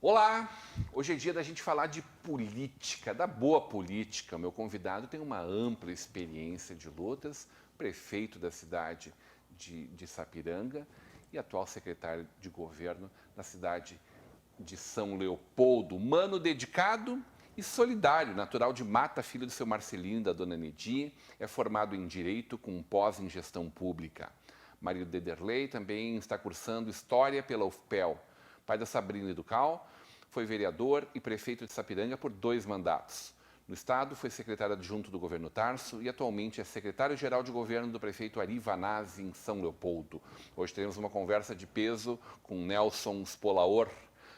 Olá! Hoje é dia da gente falar de política, da boa política. Meu convidado tem uma ampla experiência de lutas, prefeito da cidade de Sapiranga e atual secretário de governo na cidade de São Leopoldo. Humano dedicado e solidário, natural de Mata, filho do seu Marcelinho e da dona Nedi, é formado em Direito com pós em Gestão Pública. Marido de Ederlei também está cursando História pela UFPEL. Pai da Sabrina e do Cal, foi vereador e prefeito de Sapiranga por 2 mandatos. No estado, foi secretário adjunto do governo Tarso e atualmente é secretário-geral de governo do prefeito Ari Vanazzi em São Leopoldo. Hoje teremos uma conversa de peso com Nelson Spolaor.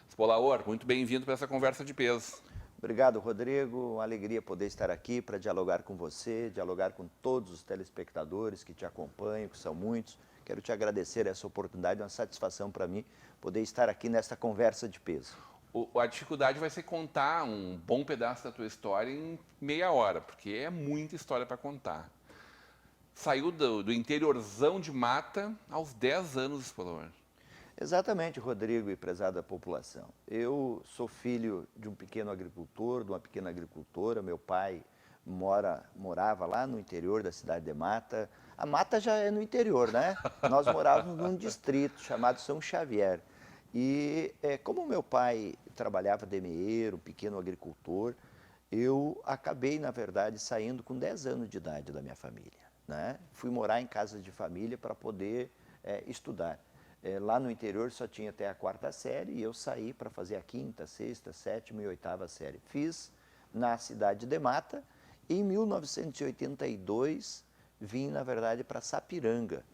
Spolaor, muito bem-vindo para essa conversa de peso. Obrigado, Rodrigo. Uma alegria poder estar aqui para dialogar com você, dialogar com todos os telespectadores que te acompanham, que são muitos. Quero te agradecer essa oportunidade, é uma satisfação para mim poder estar aqui nesta conversa de peso. A dificuldade vai ser contar um bom pedaço da tua história em meia hora, porque é muita história para contar. Saiu do interiorzão de Mata aos 10 anos, Spolaor. Exatamente, Rodrigo e prezada população. Eu sou filho de um pequeno agricultor, de uma pequena agricultora. Meu pai morava lá no interior da cidade de Mata. A Mata já é no interior, né? Nós morávamos num distrito chamado São Xavier. E como meu pai trabalhava de meeiro, pequeno agricultor, eu acabei, na verdade, saindo com 10 anos de idade da minha família, né? Fui morar em casa de família para poder estudar. Lá no interior só tinha até a 4ª série e eu saí para fazer a 5ª, 6ª, 7ª e 8ª série. Fiz na cidade de Mata e em 1982 vim, na verdade, para Sapiranga.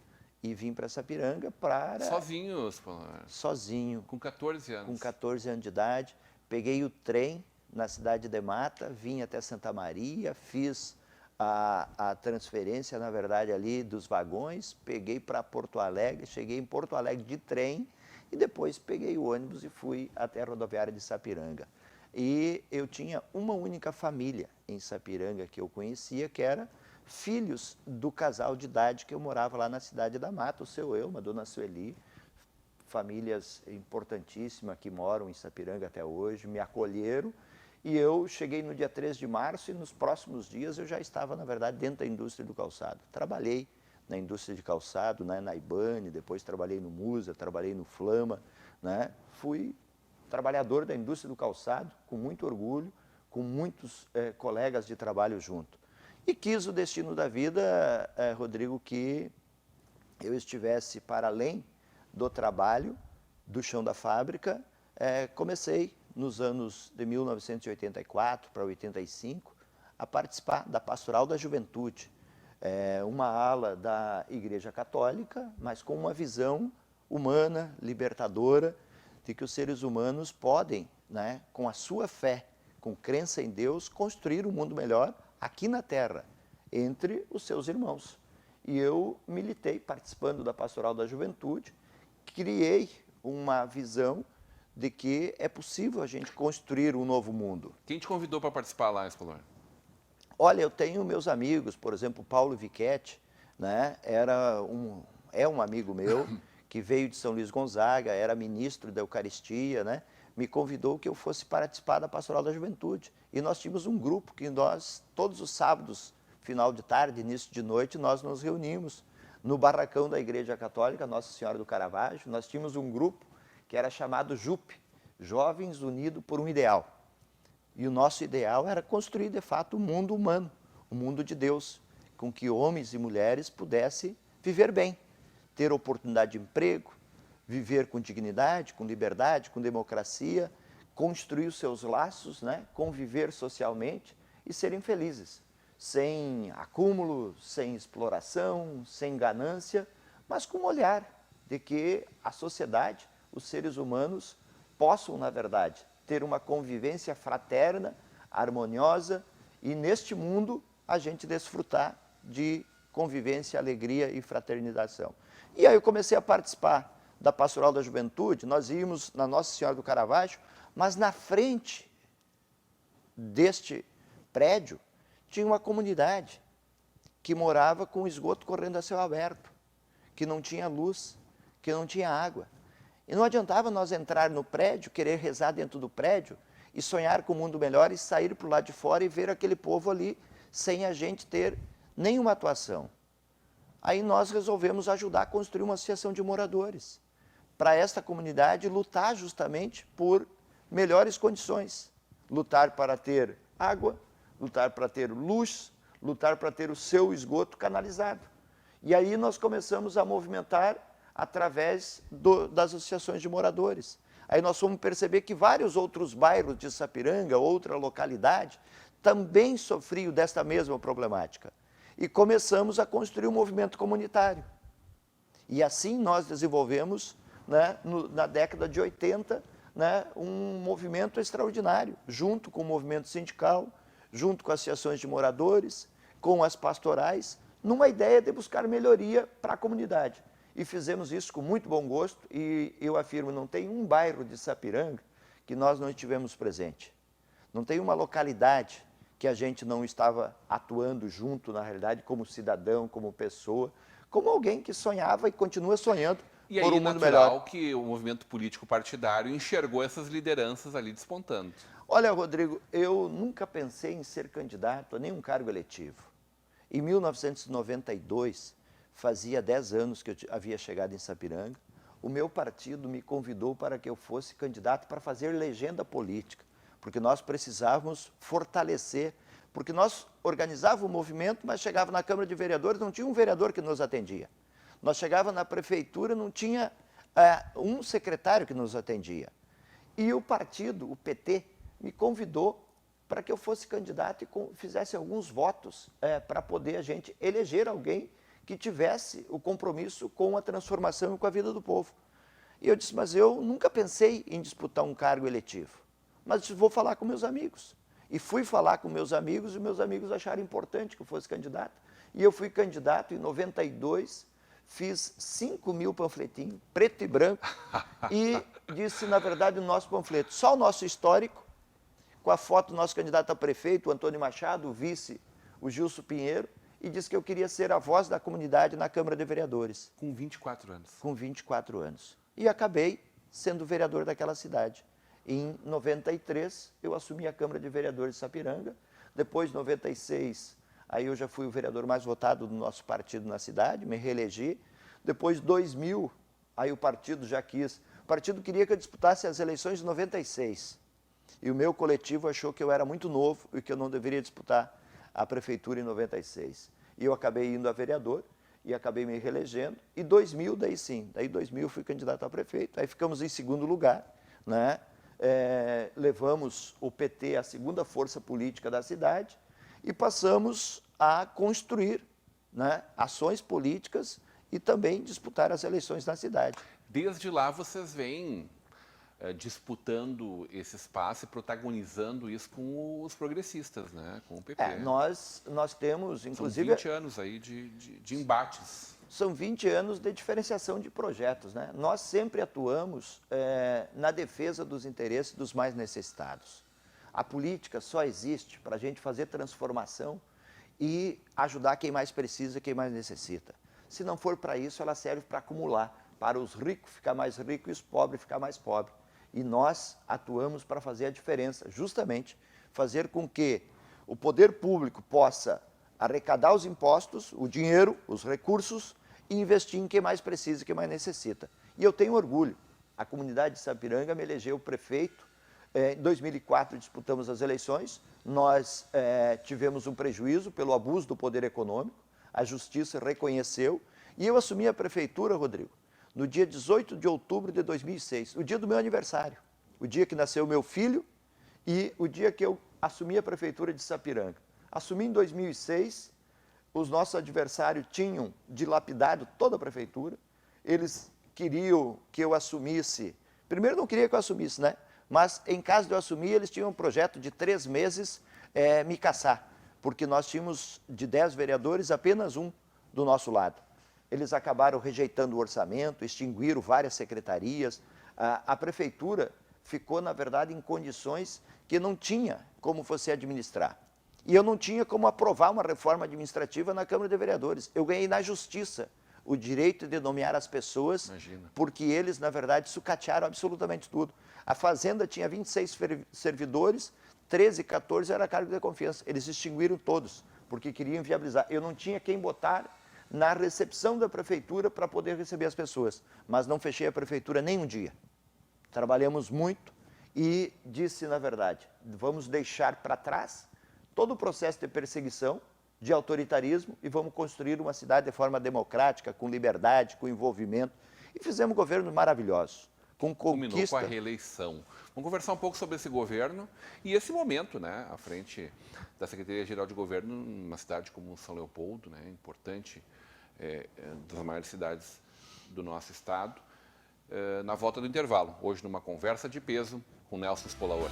E vim para Sapiranga para... Sozinho, Spolaor? Sozinho. Com 14 anos? Com 14 anos de idade. Peguei o trem na cidade de Mata, vim até Santa Maria, fiz a transferência, na verdade, ali dos vagões, peguei para Porto Alegre, cheguei em Porto Alegre de trem e depois peguei o ônibus e fui até a rodoviária de Sapiranga. E eu tinha uma única família em Sapiranga que eu conhecia, que era filhos do casal de idade que eu morava lá na cidade da Mata, o seu Elma, a dona Sueli, famílias importantíssimas que moram em Sapiranga até hoje, me acolheram. E eu cheguei no dia 3 de março e nos próximos dias eu já estava, na verdade, dentro da indústria do calçado. Trabalhei na indústria de calçado, né, na Ibane, depois trabalhei no Musa, trabalhei no Flama, né? Fui trabalhador da indústria do calçado, com muito orgulho, com muitos colegas de trabalho junto. E quis o destino da vida, Rodrigo, que eu estivesse para além do trabalho, do chão da fábrica. Comecei nos anos de 1984 para 85 a participar da Pastoral da Juventude, uma ala da Igreja Católica, mas com uma visão humana, libertadora, de que os seres humanos podem, né, com a sua fé, com crença em Deus, construir um mundo melhor aqui na Terra, entre os seus irmãos. E eu militei participando da Pastoral da Juventude, criei uma visão de que é possível a gente construir um novo mundo. Quem te convidou para participar lá, Spolaor? Olha, eu tenho meus amigos, por exemplo, Paulo Viquetti, né, é um amigo meu, que veio de São Luís Gonzaga, era ministro da Eucaristia, né, me convidou que eu fosse participar da Pastoral da Juventude. E nós tínhamos um grupo que nós, todos os sábados, final de tarde, início de noite, nós nos reuníamos no barracão da Igreja Católica, Nossa Senhora do Caravaggio. Nós tínhamos um grupo que era chamado JUP, Jovens Unidos por um Ideal. E o nosso ideal era construir, de fato, um mundo humano, um mundo de Deus, com que homens e mulheres pudessem viver bem, ter oportunidade de emprego, viver com dignidade, com liberdade, com democracia, construir os seus laços, né? Conviver socialmente e serem felizes, sem acúmulo, sem exploração, sem ganância, mas com um olhar de que a sociedade, os seres humanos, possam, na verdade, ter uma convivência fraterna, harmoniosa, e neste mundo a gente desfrutar de convivência, alegria e fraternização. E aí eu comecei a participar da Pastoral da Juventude, nós íamos na Nossa Senhora do Caravaggio, mas na frente deste prédio tinha uma comunidade que morava com o esgoto correndo a céu aberto, que não tinha luz, que não tinha água. E não adiantava nós entrar no prédio, querer rezar dentro do prédio e sonhar com um mundo melhor e sair para o lado de fora e ver aquele povo ali sem a gente ter nenhuma atuação. Aí nós resolvemos ajudar a construir uma associação de moradores para esta comunidade lutar justamente por melhores condições. Lutar para ter água, lutar para ter luz, lutar para ter o seu esgoto canalizado. E aí nós começamos a movimentar através das associações de moradores. Aí nós fomos perceber que vários outros bairros de Sapiranga, outra localidade, também sofriam desta mesma problemática. E começamos a construir um movimento comunitário. E assim nós desenvolvemos, né, na década de 80, né, um movimento extraordinário, junto com o movimento sindical, junto com as associações de moradores, com as pastorais, numa ideia de buscar melhoria para a comunidade. E fizemos isso com muito bom gosto e eu afirmo, não tem um bairro de Sapiranga que nós não estivemos presente. Não tem uma localidade que a gente não estava atuando junto, na realidade, como cidadão, como pessoa, como alguém que sonhava e continua sonhando por um mundo melhor. E aí, natural que o movimento político partidário enxergou essas lideranças ali despontando. Olha, Rodrigo, eu nunca pensei em ser candidato a nenhum cargo eletivo. Em 1992, fazia 10 anos que eu havia chegado em Sapiranga, o meu partido me convidou para que eu fosse candidato para fazer legenda política, porque nós precisávamos fortalecer, porque nós organizávamos o movimento, mas chegava na Câmara de Vereadores, não tinha um vereador que nos atendia. Nós chegava na prefeitura, não tinha um secretário que nos atendia. E o partido, o PT, me convidou para que eu fosse candidato e fizesse alguns votos para poder a gente eleger alguém que tivesse o compromisso com a transformação e com a vida do povo. E eu disse, mas eu nunca pensei em disputar um cargo eletivo, mas vou falar com meus amigos. E fui falar com meus amigos e meus amigos acharam importante que eu fosse candidato. E eu fui candidato em 92, fiz 5.000 panfletinhos, preto e branco, e disse, na verdade, no nosso panfleto, só o nosso histórico, com a foto do nosso candidato a prefeito, o Antônio Machado, o vice, o Gilson Pinheiro, e disse que eu queria ser a voz da comunidade na Câmara de Vereadores. Com 24 anos. Com 24 anos. E acabei sendo vereador daquela cidade. Em 93, eu assumi a Câmara de Vereadores de Sapiranga. Depois, em 96, aí eu já fui o vereador mais votado do nosso partido na cidade, me reelegi. Depois, 2000, aí o partido já quis. O partido queria que eu disputasse as eleições de 96. E o meu coletivo achou que eu era muito novo e que eu não deveria disputar a prefeitura em 96. E eu acabei indo a vereador e acabei me reelegendo. E 2000, daí sim, daí 2000 fui candidato a prefeito. Aí ficamos em segundo lugar, né? Levamos o PT à segunda força política da cidade e passamos a construir, né, ações políticas e também disputar as eleições na cidade. Desde lá vocês vêm disputando esse espaço e protagonizando isso com os progressistas, né? Com o PP. Nós temos, inclusive... São 20 anos aí de embates. São 20 anos de diferenciação de projetos, né? Nós sempre atuamos na defesa dos interesses dos mais necessitados. A política só existe para a gente fazer transformação e ajudar quem mais precisa, quem mais necessita. Se não for para isso, ela serve para acumular, para os ricos ficar mais ricos e os pobres ficar mais pobres. E nós atuamos para fazer a diferença, justamente fazer com que o poder público possa arrecadar os impostos, o dinheiro, os recursos e investir em quem mais precisa, quem mais necessita. E eu tenho orgulho. A comunidade de Sapiranga me elegeu prefeito. Em 2004 disputamos as eleições. Nós tivemos um prejuízo pelo abuso do poder econômico. A justiça reconheceu. E eu assumi a prefeitura, Rodrigo, no dia 18 de outubro de 2006, o dia do meu aniversário, o dia que nasceu meu filho e o dia que eu assumi a prefeitura de Sapiranga. Assumi em 2006, os nossos adversários tinham dilapidado toda a prefeitura, eles queriam que eu assumisse, primeiro não queria que eu assumisse, né? Mas em caso de eu assumir, eles tinham um projeto de 3 meses me caçar, porque nós tínhamos de 10 vereadores, apenas um do nosso lado. Eles acabaram rejeitando o orçamento, extinguiram várias secretarias. A prefeitura ficou, na verdade, em condições que não tinha como você administrar. E eu não tinha como aprovar uma reforma administrativa na Câmara de Vereadores. Eu ganhei na Justiça o direito de nomear as pessoas, porque eles, na verdade, sucatearam absolutamente tudo. A Fazenda tinha 26 servidores, 13, 14 era cargo de confiança. Eles extinguiram todos, porque queriam viabilizar. Eu não tinha quem botar na recepção da prefeitura para poder receber as pessoas, mas não fechei a prefeitura nem um dia. Trabalhamos muito e disse, na verdade, vamos deixar para trás todo o processo de perseguição, de autoritarismo e vamos construir uma cidade de forma democrática, com liberdade, com envolvimento. E fizemos governos maravilhosos, com conquista. Culminou com a reeleição. Vamos conversar um pouco sobre esse governo e esse momento, né, à frente da Secretaria-Geral de Governo, numa cidade como São Leopoldo, né, importante, das maiores cidades do nosso estado, na volta do intervalo. Hoje, numa conversa de peso com Nelson Spolaor.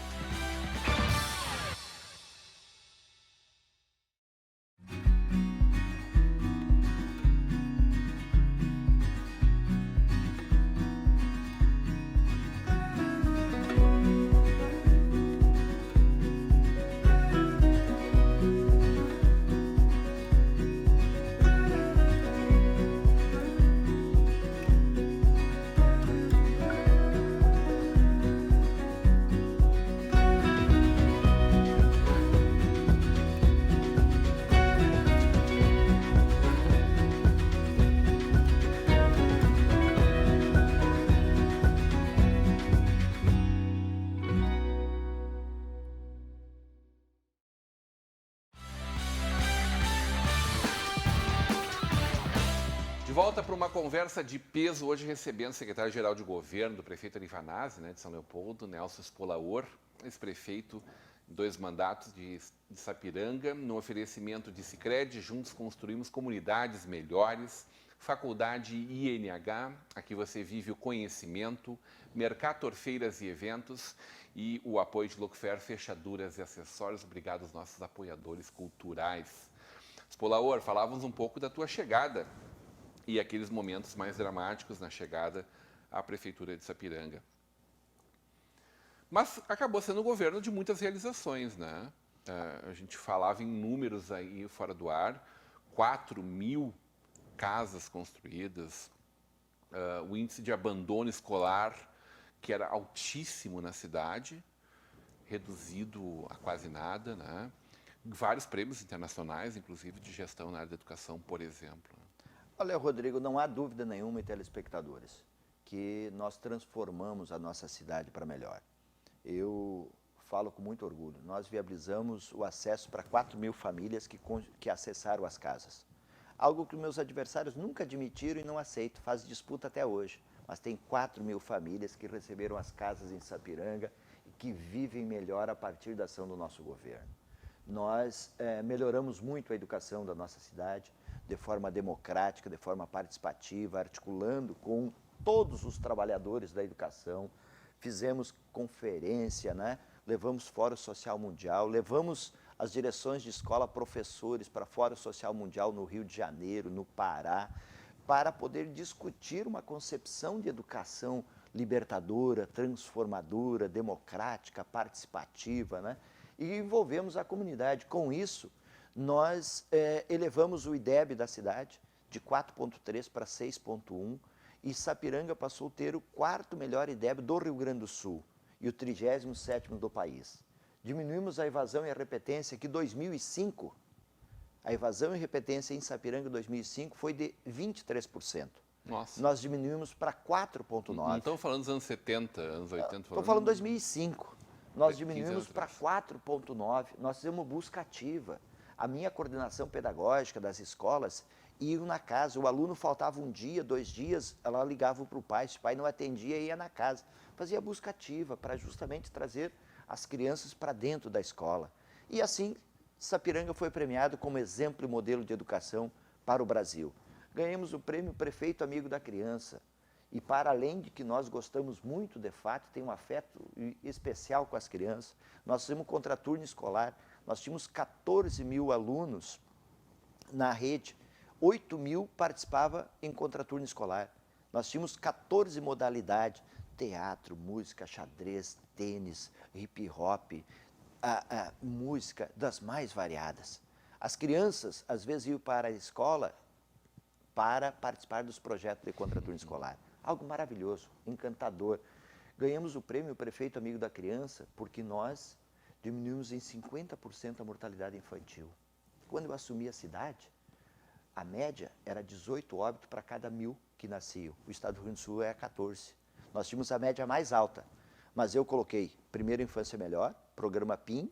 Volta para uma conversa de peso, hoje recebendo o secretário-geral de governo do prefeito Arivanazzi, né, de São Leopoldo, Nelson Spolaor, ex-prefeito, 2 mandatos de Sapiranga, no oferecimento de Sicredi, juntos construímos comunidades melhores, faculdade INH, aqui você vive o conhecimento, Mercator Feiras e Eventos e o apoio de Lookfair, fechaduras e acessórios. Obrigado aos nossos apoiadores culturais. Spolaor, falávamos um pouco da tua chegada e aqueles momentos mais dramáticos na chegada à Prefeitura de Sapiranga. Mas acabou sendo um governo de muitas realizações, né? A gente falava em números aí fora do ar, 4.000 casas construídas, o índice de abandono escolar, que era altíssimo na cidade, reduzido a quase nada, né? Vários prêmios internacionais, inclusive de gestão na área da educação, por exemplo. Olha, Rodrigo, não há dúvida nenhuma, telespectadores, que nós transformamos a nossa cidade para melhor. Eu falo com muito orgulho, nós viabilizamos o acesso para 4.000 famílias que acessaram as casas. Algo que meus adversários nunca admitiram e não aceitam, faz disputa até hoje. Mas tem 4.000 famílias que receberam as casas em Sapiranga e que vivem melhor a partir da ação do nosso governo. Nós melhoramos muito a educação da nossa cidade, de forma democrática, de forma participativa, articulando com todos os trabalhadores da educação. Fizemos conferência, né? Levamos Fórum Social Mundial, levamos as direções de escola, professores para Fórum Social Mundial no Rio de Janeiro, no Pará, para poder discutir uma concepção de educação libertadora, transformadora, democrática, participativa, né? E envolvemos a comunidade. Com isso, nós elevamos o IDEB da cidade de 4,3 para 6,1 e Sapiranga passou a ter o 4º melhor IDEB do Rio Grande do Sul e o 37º do país. Diminuímos a evasão e a repetência, que em 2005, a evasão e repetência em Sapiranga em 2005 foi de 23%. Nossa. Nós diminuímos para 4,9%. Não estamos falando dos anos 70, anos 80? Estou falando 2005. Nós diminuímos para 4,9%. Nós fizemos busca ativa. A minha coordenação pedagógica das escolas ia na casa. O aluno faltava um dia, 2 dias, ela ligava para o pai. Se o pai não atendia, ia na casa. Fazia busca ativa para justamente trazer as crianças para dentro da escola. E assim, Sapiranga foi premiado como exemplo e modelo de educação para o Brasil. Ganhamos o prêmio Prefeito Amigo da Criança. E para além de que nós gostamos muito, de fato, tem um afeto especial com as crianças, nós fizemos contraturno escolar, nós tínhamos 14.000 alunos na rede, 8 mil participavam em contraturno escolar. Nós tínhamos 14 modalidades, teatro, música, xadrez, tênis, hip hop, música das mais variadas. As crianças, às vezes, iam para a escola para participar dos projetos de contraturno escolar. Algo maravilhoso, encantador. Ganhamos o prêmio Prefeito Amigo da Criança porque nós diminuímos em 50% a mortalidade infantil. Quando eu assumi a cidade, a média era 18 óbitos para cada 1.000 que nasciam. O estado do Rio Grande do Sul é 14. Nós tínhamos a média mais alta, mas eu coloquei Primeira Infância Melhor, programa PIM,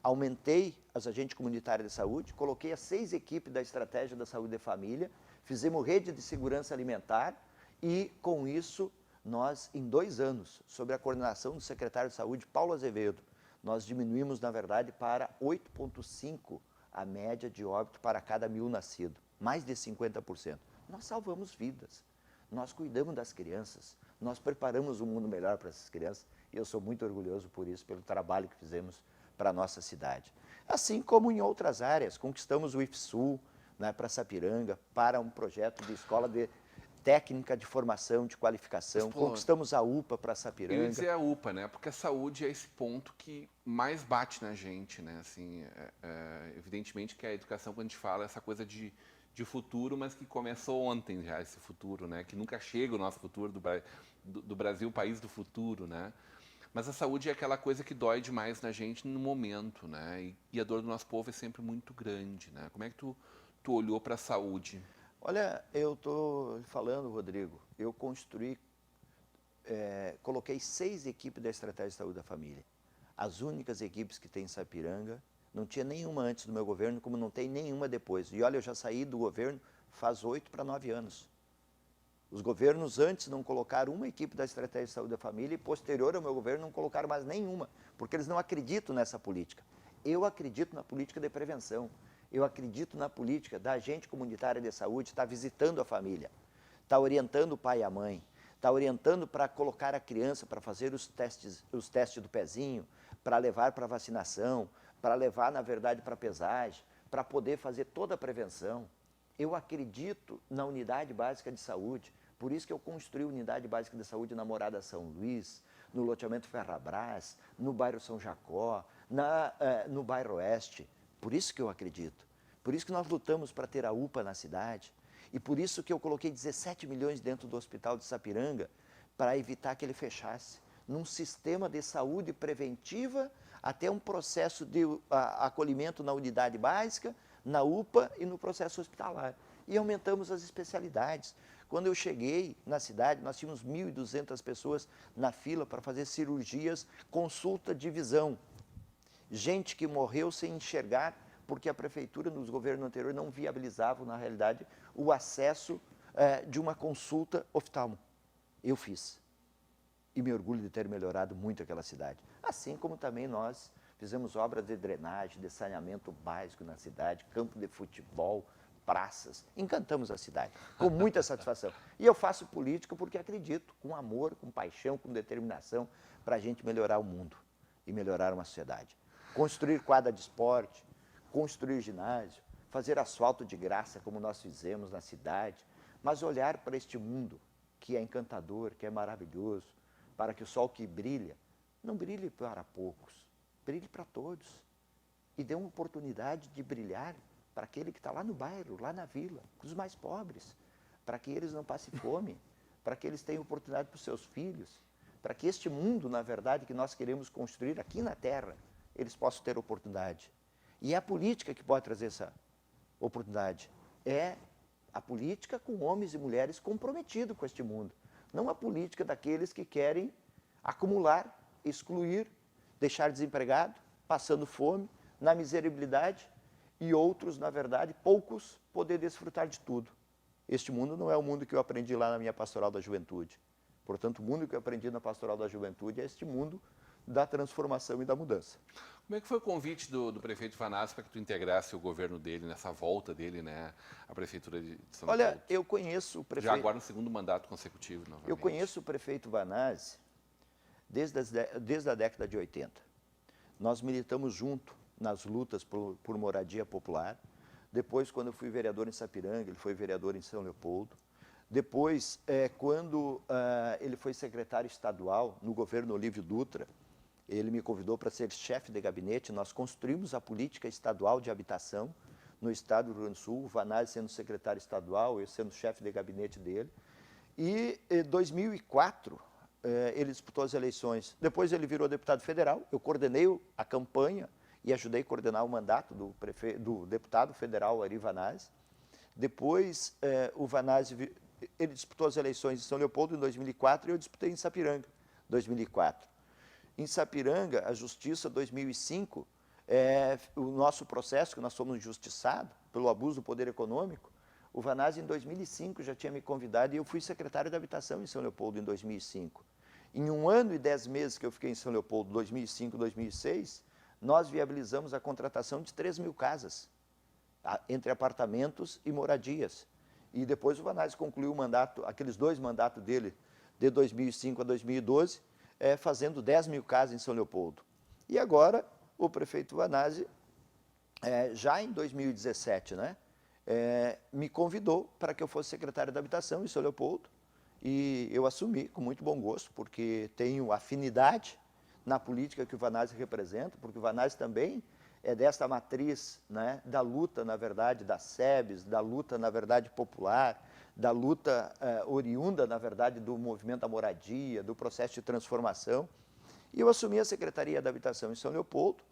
aumentei as agentes comunitárias de saúde, coloquei as 6 equipes da Estratégia da Saúde e Família, fizemos rede de segurança alimentar e, com isso, nós, em 2 anos, sob a coordenação do secretário de Saúde, Paulo Azevedo, nós diminuímos, na verdade, para 8,5 a média de óbito para cada 1.000 nascidos, mais de 50%. Nós salvamos vidas, nós cuidamos das crianças, nós preparamos um mundo melhor para essas crianças e eu sou muito orgulhoso por isso, pelo trabalho que fizemos para a nossa cidade. Assim como em outras áreas, conquistamos o IFSU, né, para Sapiranga, para um projeto de escola de técnica de formação, de qualificação, conquistamos a UPA para Sapiranga. Eu ia dizer a UPA, né, porque a saúde é esse ponto que mais bate na gente, né, assim, evidentemente que a educação, quando a gente fala, é essa coisa de futuro, mas que começou ontem já, esse futuro, né, que nunca chega o nosso futuro do Brasil, o país do futuro, né. Mas a saúde é aquela coisa que dói demais na gente no momento, né? E a dor do nosso povo é sempre muito grande, né? Como é que tu olhou para a saúde? Olha, eu estou falando, Rodrigo, eu construí, coloquei 6 equipes da Estratégia de Saúde da Família. As únicas equipes que tem em Sapiranga, não tinha nenhuma antes do meu governo, como não tem nenhuma depois. E olha, eu já saí do governo faz 8 para 9 anos. Os governos antes não colocaram uma equipe da Estratégia de Saúde da Família e posterior ao meu governo não colocaram mais nenhuma, porque eles não acreditam nessa política. Eu acredito na política de prevenção, eu acredito na política da agente comunitária de saúde, estar visitando a família, estar orientando o pai e a mãe, estar orientando para colocar a criança para fazer os testes do pezinho, para levar para vacinação, para levar, na verdade, para pesagem, para poder fazer toda a prevenção. Eu acredito na unidade básica de saúde. Por isso que eu construí a Unidade Básica de Saúde na Morada São Luís, no loteamento Ferrabras, no bairro São Jacó, no bairro Oeste. Por isso que eu acredito. Por isso que nós lutamos para ter a UPA na cidade. E por isso que eu coloquei 17 milhões dentro do Hospital de Sapiranga para evitar que ele fechasse. Num sistema de saúde preventiva, até um processo de acolhimento na unidade básica, na UPA e no processo hospitalar. E aumentamos as especialidades. Quando eu cheguei na cidade, nós tínhamos 1.200 pessoas na fila para fazer cirurgias, consulta de visão. Gente que morreu sem enxergar, porque a prefeitura, nos governos anteriores, não viabilizava, na realidade, o acesso de uma consulta oftalmo. Eu fiz. E me orgulho de ter melhorado muito aquela cidade. Assim como também nós fizemos obras de drenagem, de saneamento básico na cidade, campo de futebol, praças, encantamos a cidade, com muita satisfação. E eu faço política porque acredito, com amor, com paixão, com determinação, para a gente melhorar o mundo e melhorar uma sociedade. Construir quadra de esporte, construir ginásio, fazer asfalto de graça, como nós fizemos na cidade, mas olhar para este mundo que é encantador, que é maravilhoso, para que o sol que brilha, não brilhe para poucos, brilhe para todos. E dê uma oportunidade de brilhar para aquele que está lá no bairro, lá na vila, para os mais pobres, para que eles não passem fome, para que eles tenham oportunidade para os seus filhos, para que este mundo, na verdade, que nós queremos construir aqui na Terra, eles possam ter oportunidade. E é a política que pode trazer essa oportunidade. É a política com homens e mulheres comprometidos com este mundo. Não a política daqueles que querem acumular, excluir, deixar desempregado, passando fome, na miserabilidade, e outros, na verdade, poucos, poder desfrutar de tudo. Este mundo não é o mundo que eu aprendi lá na minha Pastoral da Juventude. Portanto, o mundo que eu aprendi na Pastoral da Juventude é este mundo da transformação e da mudança. Como é que foi o convite do prefeito Vanassi para que tu integrasse o governo dele, nessa volta dele, né, à prefeitura de São Paulo? Olha, eu conheço o prefeito... Já agora no segundo mandato consecutivo, novamente. Eu conheço o prefeito Vanassi desde a década de 80. Nós militamos junto nas lutas por moradia popular. Depois, quando eu fui vereador em Sapiranga, ele foi vereador em São Leopoldo. Depois, quando ele foi secretário estadual no governo Olívio Dutra, ele me convidou para ser chefe de gabinete. Nós construímos a política estadual de habitação no estado do Rio Grande do Sul, o Vanazzi sendo secretário estadual, eu sendo chefe de gabinete dele. E em 2004, ele disputou as eleições. Depois ele virou deputado federal, eu coordenei a campanha e ajudei a coordenar o mandato do deputado federal Ari Vanazzi. Depois, o Vanazzi, ele disputou as eleições em São Leopoldo em 2004 e eu disputei em Sapiranga, em 2004. Em Sapiranga, a Justiça, 2005, o nosso processo, que nós fomos injustiçados pelo abuso do poder econômico, o Vanazzi, em 2005, já tinha me convidado e eu fui secretário de Habitação em São Leopoldo em 2005. Em 1 ano e 10 meses que eu fiquei em São Leopoldo, 2005 e 2006, nós viabilizamos a contratação de 3.000 casas, entre apartamentos e moradias. E depois o Vanazzi concluiu o mandato, aqueles 2 mandatos dele, de 2005 a 2012, fazendo 10.000 casas em São Leopoldo. E agora, o prefeito Vanazzi, já em 2017, né, me convidou para que eu fosse secretário da Habitação em São Leopoldo, e eu assumi com muito bom gosto, porque tenho afinidade na política que o Vanazzi representa, porque o Vanazzi também é desta matriz, né, da luta, na verdade, das SEBs, da luta, na verdade, popular, da luta oriunda, na verdade, do movimento da moradia, do processo de transformação. E eu assumi a Secretaria da Habitação em São Leopoldo,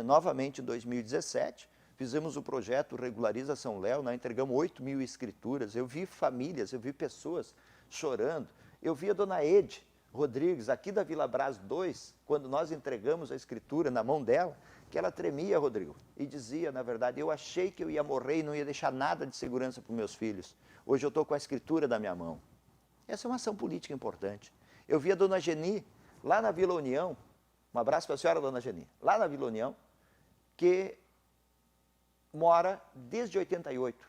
novamente em 2017, fizemos o projeto Regulariza São Léo, nós entregamos 8.000 escrituras, eu vi famílias, eu vi pessoas chorando, eu vi a dona Ede Rodrigues, aqui da Vila Brás 2, quando nós entregamos a escritura na mão dela, que ela tremia, Rodrigo, e dizia, na verdade, eu achei que eu ia morrer e não ia deixar nada de segurança para os meus filhos. Hoje eu estou com a escritura na minha mão. Essa é uma ação política importante. Eu vi a dona Geni, lá na Vila União, um abraço para a senhora, dona Geni, lá na Vila União, que mora desde 88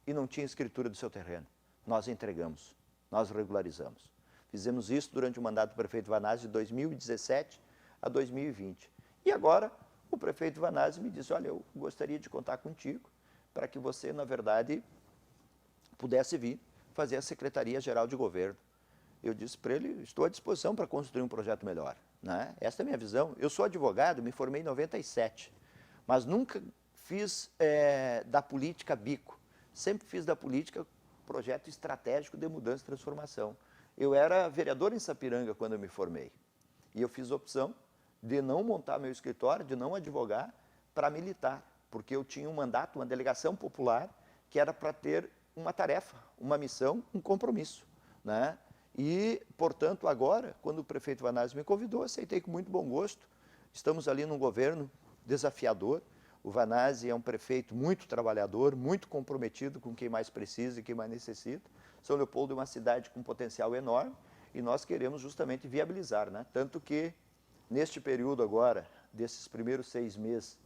e não tinha escritura do seu terreno. Nós entregamos, nós regularizamos. Fizemos isso durante o mandato do prefeito Vanazzi de 2017 a 2020. E agora, o prefeito Vanazzi me disse, olha, eu gostaria de contar contigo para que você, na verdade, pudesse vir fazer a Secretaria-Geral de Governo. Eu disse para ele, estou à disposição para construir um projeto melhor. Né? Essa é a minha visão. Eu sou advogado, me formei em 97, mas nunca fiz da política bico. Sempre fiz da política projeto estratégico de mudança e transformação. Eu era vereador em Sapiranga quando eu me formei. E eu fiz a opção de não montar meu escritório, de não advogar, para militar. Porque eu tinha um mandato, uma delegação popular, que era para ter uma tarefa, uma missão, um compromisso. Né? E, portanto, agora, quando o prefeito Vanazzi me convidou, aceitei com muito bom gosto. Estamos ali num governo desafiador. O Vanazzi é um prefeito muito trabalhador, muito comprometido com quem mais precisa e quem mais necessita. São Leopoldo é uma cidade com potencial enorme e nós queremos justamente viabilizar. Né? Tanto que, neste período agora, desses primeiros 6 meses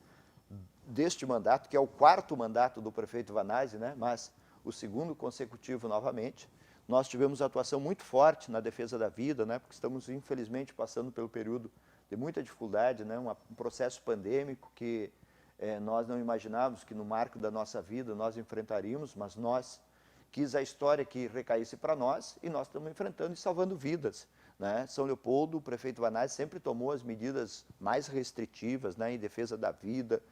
deste mandato, que é o 4º mandato do prefeito Vanazzi, né? Mas o 2º consecutivo novamente, nós tivemos atuação muito forte na defesa da vida, né? Porque estamos, infelizmente, passando pelo período de muita dificuldade, né? Um processo pandêmico que nós não imaginávamos que no marco da nossa vida nós enfrentaríamos, mas nós quis a história que recaísse para nós e nós estamos enfrentando e salvando vidas. Né? São Leopoldo, o prefeito Vanazzi sempre tomou as medidas mais restritivas, né, em defesa da vida,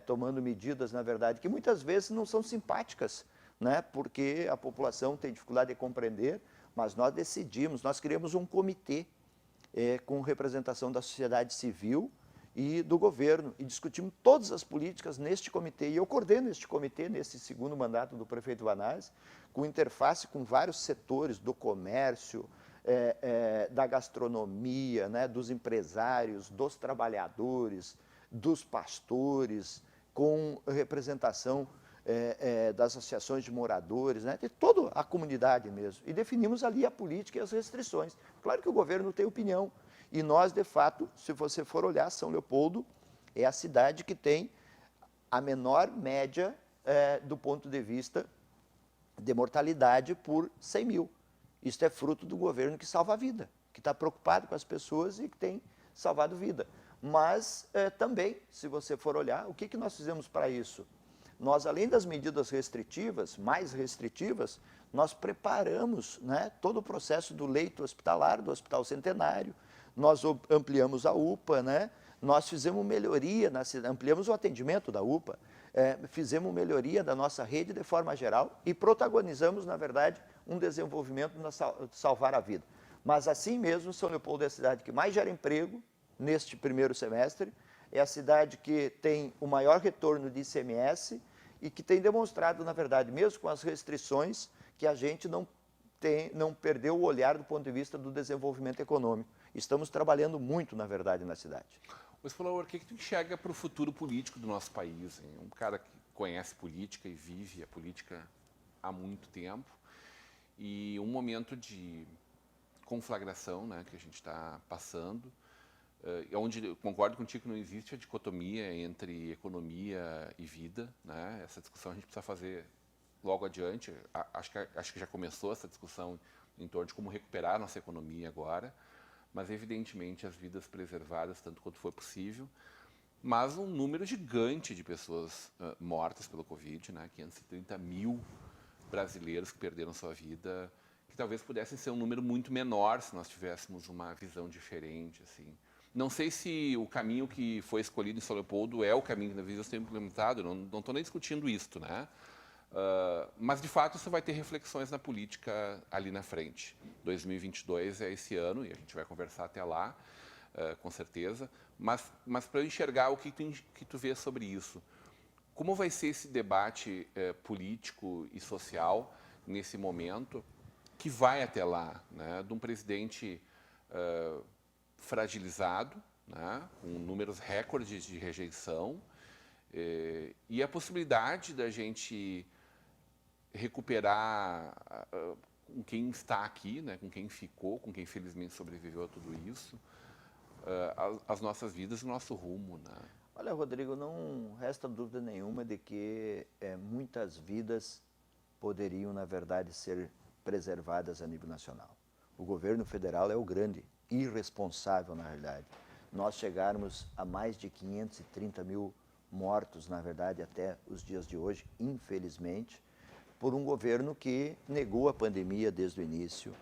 tomando medidas, na verdade, que muitas vezes não são simpáticas, né, porque a população tem dificuldade de compreender, mas nós decidimos, nós criamos um comitê com representação da sociedade civil e do governo, e discutimos todas as políticas neste comitê, e eu coordeno este comitê, nesse 2º mandato do prefeito Vanazzi, com interface com vários setores do comércio, da gastronomia, né, dos empresários, dos trabalhadores, dos pastores, com representação das associações de moradores, né, de toda a comunidade mesmo. E definimos ali a política e as restrições. Claro que o governo tem opinião, e nós, de fato, se você for olhar, São Leopoldo é a cidade que tem a menor média do ponto de vista de mortalidade por 100 mil. Isso é fruto do governo que salva a vida, que está preocupado com as pessoas e que tem salvado vida. Mas também, se você for olhar, o que nós fizemos para isso? nós, além das medidas restritivas, mais restritivas, nós preparamos, né, todo o processo do leito hospitalar, do Hospital Centenário, nós ampliamos a UPA, né, nós fizemos melhoria, ampliamos o atendimento da UPA, fizemos melhoria da nossa rede de forma geral e protagonizamos, na verdade, um desenvolvimento na salvar a vida. Mas assim mesmo, São Leopoldo é a cidade que mais gera emprego neste primeiro semestre, é a cidade que tem o maior retorno de ICMS e que tem demonstrado, na verdade, mesmo com as restrições, que a gente não perdeu o olhar do ponto de vista do desenvolvimento econômico. Estamos trabalhando muito, na verdade, na cidade. O que tu enxerga para o futuro político do nosso país? Hein? Um cara que conhece política e vive a política há muito tempo e um momento de conflagração, né, que a gente está passando, onde eu concordo contigo que não existe a dicotomia entre economia e vida, né? Essa discussão a gente precisa fazer logo adiante. Acho que já começou essa discussão em torno de como recuperar a nossa economia agora, mas evidentemente as vidas preservadas tanto quanto for possível, mas um número gigante de pessoas mortas pelo Covid, né? 530 mil brasileiros que perderam sua vida, que talvez pudessem ser um número muito menor se nós tivéssemos uma visão diferente, assim. Não sei se o caminho que foi escolhido em São Leopoldo é o caminho que deve ser implementado, não estou nem discutindo isto, né? Mas, de fato, isso vai ter reflexões na política ali na frente. 2022 é esse ano, e a gente vai conversar até lá, com certeza. Mas para eu enxergar o que tu vê sobre isso, como vai ser esse debate político e social nesse momento, que vai até lá, né? De um presidente fragilizado, né? Com números recordes de rejeição, e a possibilidade da gente recuperar com quem está aqui, né, com quem ficou, com quem felizmente sobreviveu a tudo isso, as nossas vidas e o nosso rumo. Né? Olha, Rodrigo, não resta dúvida nenhuma de que muitas vidas poderiam, na verdade, ser preservadas a nível nacional. O governo federal é o grande irresponsável, na realidade. Nós chegarmos a mais de 530 mil mortos, na verdade, até os dias de hoje, infelizmente, por um governo que negou a pandemia desde o início,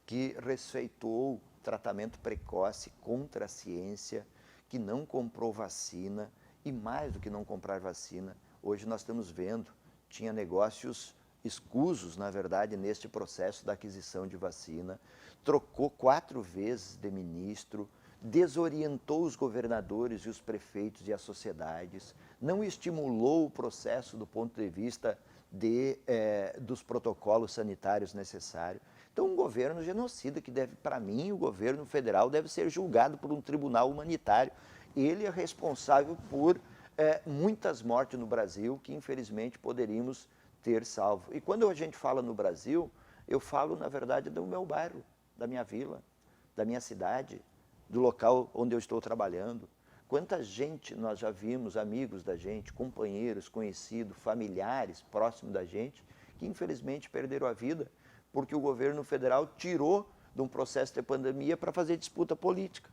que respeitou tratamento precoce contra a ciência, que não comprou vacina e, mais do que não comprar vacina, hoje nós estamos vendo, tinha negócios escusos, na verdade, neste processo da aquisição de vacina, trocou 4 vezes de ministro, desorientou os governadores e os prefeitos e as sociedades, não estimulou o processo do ponto de vista dos protocolos sanitários necessários. Então, um governo genocida que deve, para mim, o governo federal deve ser julgado por um tribunal humanitário. Ele é responsável por muitas mortes no Brasil que, infelizmente, poderíamos ter salvo. E quando a gente fala no Brasil, eu falo, na verdade, do meu bairro, da minha vila, da minha cidade, do local onde eu estou trabalhando. Quanta gente nós já vimos, amigos da gente, companheiros, conhecidos, familiares próximos da gente, que infelizmente perderam a vida porque o governo federal tirou de um processo de pandemia para fazer disputa política.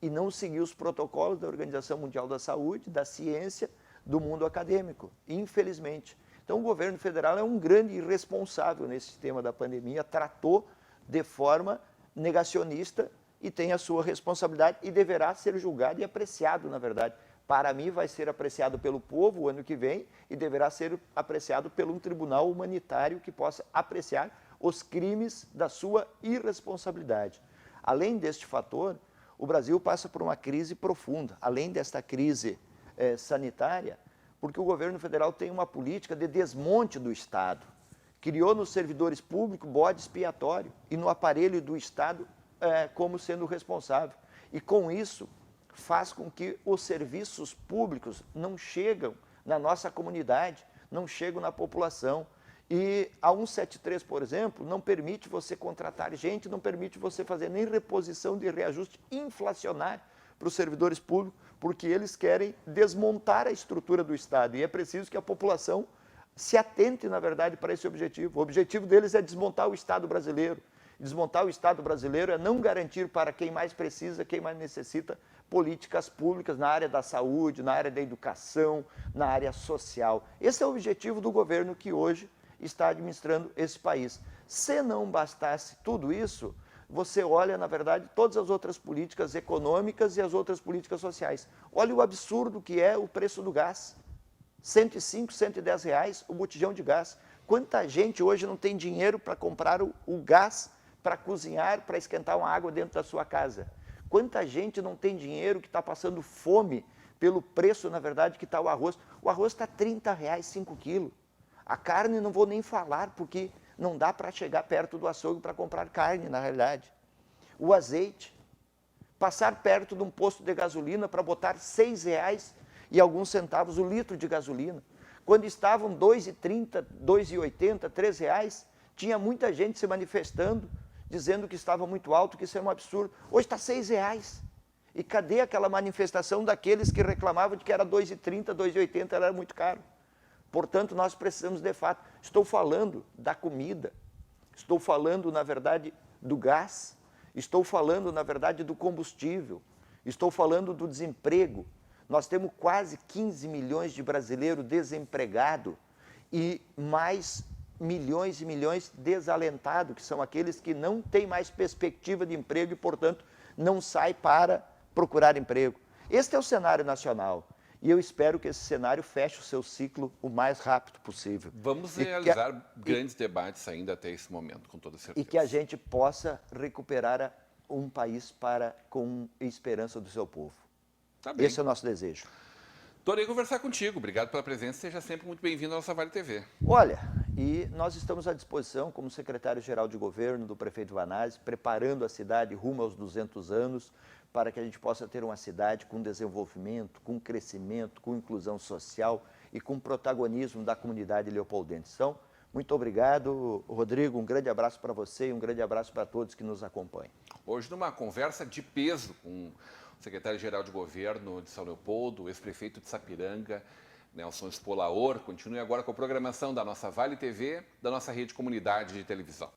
E não seguiu os protocolos da Organização Mundial da Saúde, da ciência, do mundo acadêmico, infelizmente. Então o governo federal é um grande irresponsável nesse tema da pandemia, tratou de forma negacionista e tem a sua responsabilidade e deverá ser julgado e apreciado, na verdade. Para mim, vai ser apreciado pelo povo o ano que vem e deverá ser apreciado por um tribunal humanitário que possa apreciar os crimes da sua irresponsabilidade. Além deste fator, o Brasil passa por uma crise profunda, além desta crise sanitária, porque o governo federal tem uma política de desmonte do Estado. Criou nos servidores públicos bode expiatório e no aparelho do Estado como sendo responsável. E com isso faz com que os serviços públicos não chegam na nossa comunidade, não chegam na população. E a 173, por exemplo, não permite você contratar gente, não permite você fazer nem reposição de reajuste inflacionário para os servidores públicos, porque eles querem desmontar a estrutura do Estado. E é preciso que a população se atente, na verdade, para esse objetivo. O objetivo deles é desmontar o Estado brasileiro. Desmontar o Estado brasileiro é não garantir para quem mais precisa, quem mais necessita, políticas públicas na área da saúde, na área da educação, na área social. Esse é o objetivo do governo que hoje está administrando esse país. Se não bastasse tudo isso, você olha, na verdade, todas as outras políticas econômicas e as outras políticas sociais. Olha o absurdo que é o preço do gás. 105, 110 reais o botijão de gás. Quanta gente hoje não tem dinheiro para comprar o gás para cozinhar, para esquentar uma água dentro da sua casa? Quanta gente não tem dinheiro, que está passando fome pelo preço, na verdade, que está o arroz? O arroz está 30 reais 5 quilos. A carne não vou nem falar, porque não dá para chegar perto do açougue para comprar carne, na realidade. O azeite, passar perto de um posto de gasolina para botar 6 reais e alguns centavos o litro de gasolina. Quando estavam 2,30, 2,80, 3 reais, tinha muita gente se manifestando, dizendo que estava muito alto, que isso é um absurdo. Hoje está 6 reais. E cadê aquela manifestação daqueles que reclamavam de que era 2,30, 2,80, era muito caro? Portanto, nós precisamos, de fato, estou falando da comida, estou falando, na verdade, do gás, estou falando, na verdade, do combustível, estou falando do desemprego. Nós temos quase 15 milhões de brasileiros desempregados e mais milhões e milhões desalentados, que são aqueles que não têm mais perspectiva de emprego e, portanto, não saem para procurar emprego. Este é o cenário nacional. E eu espero que esse cenário feche o seu ciclo o mais rápido possível. Vamos realizar grandes debates ainda até esse momento, com toda certeza. E que a gente possa recuperar um país com esperança do seu povo. Tá bem. Esse é o nosso desejo. Adorei conversar contigo. Obrigado pela presença. Seja sempre muito bem-vindo à nossa Vale TV. Olha, e nós estamos à disposição, como secretário-geral de governo do prefeito Vanazzi, preparando a cidade rumo aos 200 anos, para que a gente possa ter uma cidade com desenvolvimento, com crescimento, com inclusão social e com protagonismo da comunidade leopoldense. Então, muito obrigado, Rodrigo. Um grande abraço para você e um grande abraço para todos que nos acompanham. Hoje, numa conversa de peso com o secretário-geral de governo de São Leopoldo, o ex-prefeito de Sapiranga, Nelson Spolaor. Continue agora com a programação da nossa Vale TV, da nossa rede comunidade de televisão.